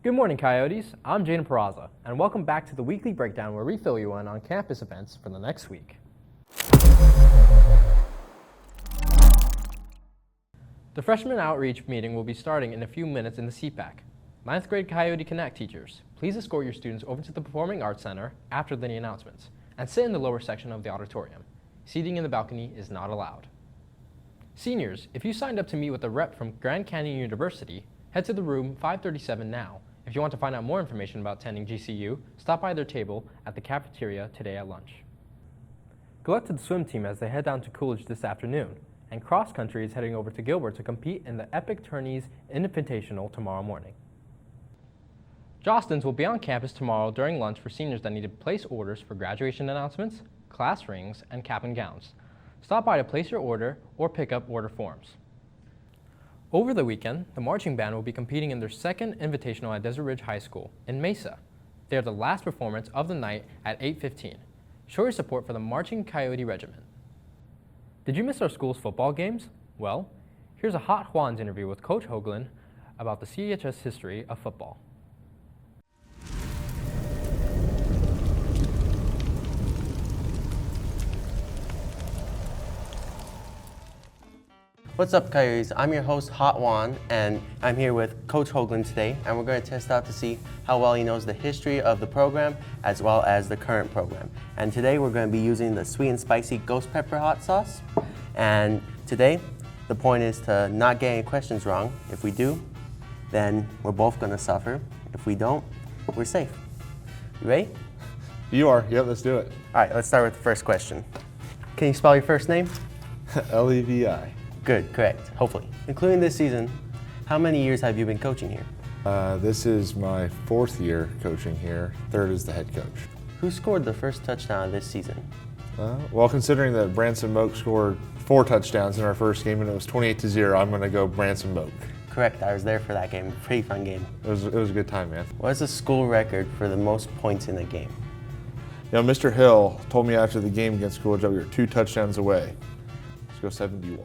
Good morning, Coyotes. I'm Jaden Peraza, and welcome back to the weekly breakdown where we fill you in on campus events for the next week. The freshman outreach meeting will be starting in a few minutes in the CPAC. 9th grade Coyote Connect teachers, please escort your students over to the Performing Arts Center after the announcements and sit in the lower section of the auditorium. Seating in the balcony is not allowed. Seniors, if you signed up to meet with a rep from Grand Canyon University, head to the room 537 now. If you want to find out more information about attending GCU, stop by their table at the cafeteria today at lunch. Good luck to the swim team as they head down to Coolidge this afternoon, and cross country is heading over to Gilbert to compete in the Epic Tourneys Invitational tomorrow morning. Jostens will be on campus tomorrow during lunch for seniors that need to place orders for graduation announcements, class rings, and cap and gowns. Stop by to place your order or pick up order forms. Over the weekend, the marching band will be competing in their second invitational at Desert Ridge High School in Mesa. They are the last performance of the night at 8:15. Show your support for the Marching Coyote Regiment. Did you miss our school's football games? Well, here's a Hot Juans interview with Coach Hoagland about the CHS history of football. What's up, Coyotes? I'm your host, Hot Juan, and I'm here with Coach Hoagland today, and we're going to test out to see how well he knows the history of the program as well as the current program. And today we're going to be using the sweet and spicy ghost pepper hot sauce. And today, the point is to not get any questions wrong. If we do, then we're both going to suffer. If we don't, we're safe. You ready? You are. Yep, let's do it. All right, let's start with the first question. Can you spell your first name? Levi. Good, correct, hopefully. Including this season, how many years have you been coaching here? This is my 4th year coaching here. 3rd as the head coach. Who scored the first touchdown this season? Well, considering that Branson Moak scored 4 touchdowns in our first game and it was 28-0, I'm going to go Branson Moak. Correct, I was there for that game. Pretty fun game. It was a good time, man. What is the school record for the most points in a game? You know, Mr. Hill told me after the game against Coolidge that we were 2 touchdowns away. Let's go 71.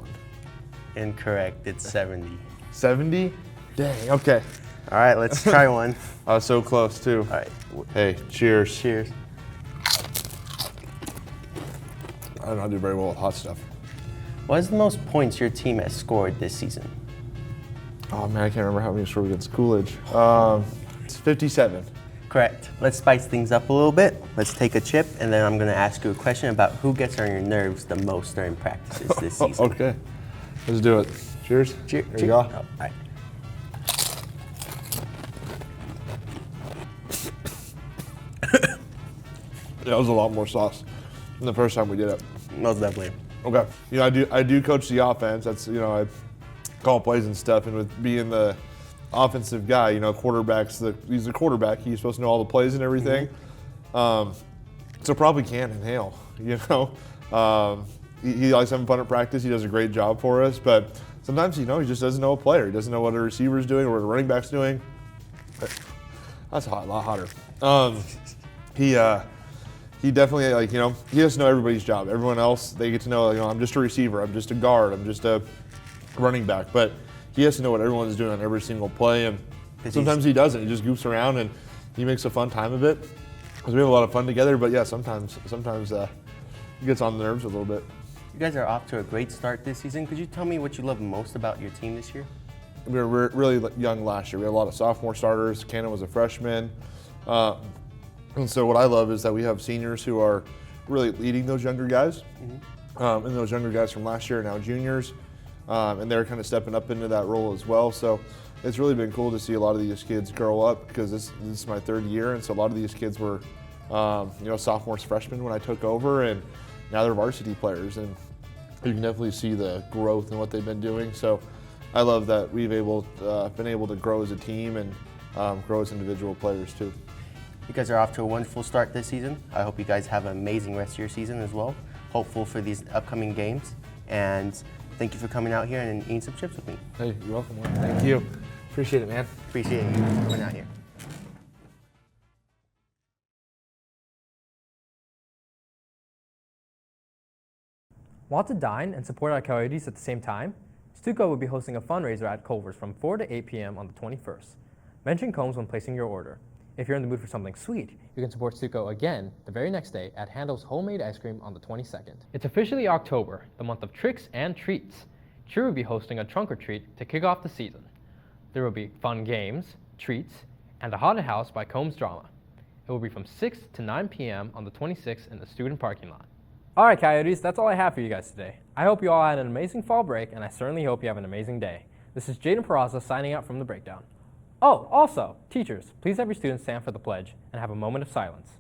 Incorrect, it's 70. 70? Dang, okay. All right, let's try one. I was so close, too. All right. Hey, cheers. Cheers. I don't know how to do very well with hot stuff. What is the most points your team has scored this season? Oh, man, I can't remember how many scored against Coolidge. It's 57. Correct. Let's spice things up a little bit. Let's take a chip, and then I'm going to ask you a question about who gets on your nerves the most during practices this season. Okay. Let's do it. Cheers. Cheers. There you go. Oh, all right. That was a lot more sauce than the first time we did it. Most definitely. Okay. You know, I do coach the offense. That's, you know, I call plays and stuff. And with being the offensive guy, you know, he's the quarterback. He's supposed to know all the plays and everything. So probably can't inhale, you know. He likes having fun at practice. He does a great job for us, but sometimes, you know, he just doesn't know a player. He doesn't know what a receiver's doing or what a running back's doing. That's a lot hotter. He definitely, like, you know, he doesn't know everybody's job. Everyone else, they get to know, you know, I'm just a receiver, I'm just a guard, I'm just a running back, but he has to know what everyone's doing on every single play, and sometimes he doesn't. He just goofs around and he makes a fun time of it because we have a lot of fun together. But yeah, sometimes he gets on the nerves a little bit. You guys are off to a great start this season. Could you tell me what you love most about your team this year? We were really young last year. We had a lot of sophomore starters. Cannon was a freshman. And so what I love is that we have seniors who are really leading those younger guys. And those younger guys from last year are now juniors. And they're kind of stepping up into that role as well. So it's really been cool to see a lot of these kids grow up because this is my 3rd year. And so a lot of these kids were, you know, sophomores, freshmen when I took over. And now they're varsity players. And you can definitely see the growth in what they've been doing. So I love that we've been able to grow as a team and grow as individual players too. You guys are off to a wonderful start this season. I hope you guys have an amazing rest of your season as well. Hopeful for these upcoming games. And thank you for coming out here and eating some chips with me. Hey, you're welcome, man. Thank you. Appreciate it, man. Appreciate you coming out here. Want to dine and support our Coyotes at the same time? Stuco will be hosting a fundraiser at Culver's from 4 to 8 p.m. on the 21st. Mention Combs when placing your order. If you're in the mood for something sweet, you can support Suco again the very next day at Handel's Homemade Ice Cream on the 22nd. It's officially October, the month of tricks and treats. Cheer will be hosting a trunk or treat to kick off the season. There will be fun games, treats, and a haunted house by Combs Drama. It will be from 6 to 9 p.m. on the 26th in the student parking lot. All right, Coyotes, that's all I have for you guys today. I hope you all had an amazing fall break, and I certainly hope you have an amazing day. This is Jaden Peraza signing out from The Breakdown. Oh, also, teachers, please have your students stand for the pledge and have a moment of silence.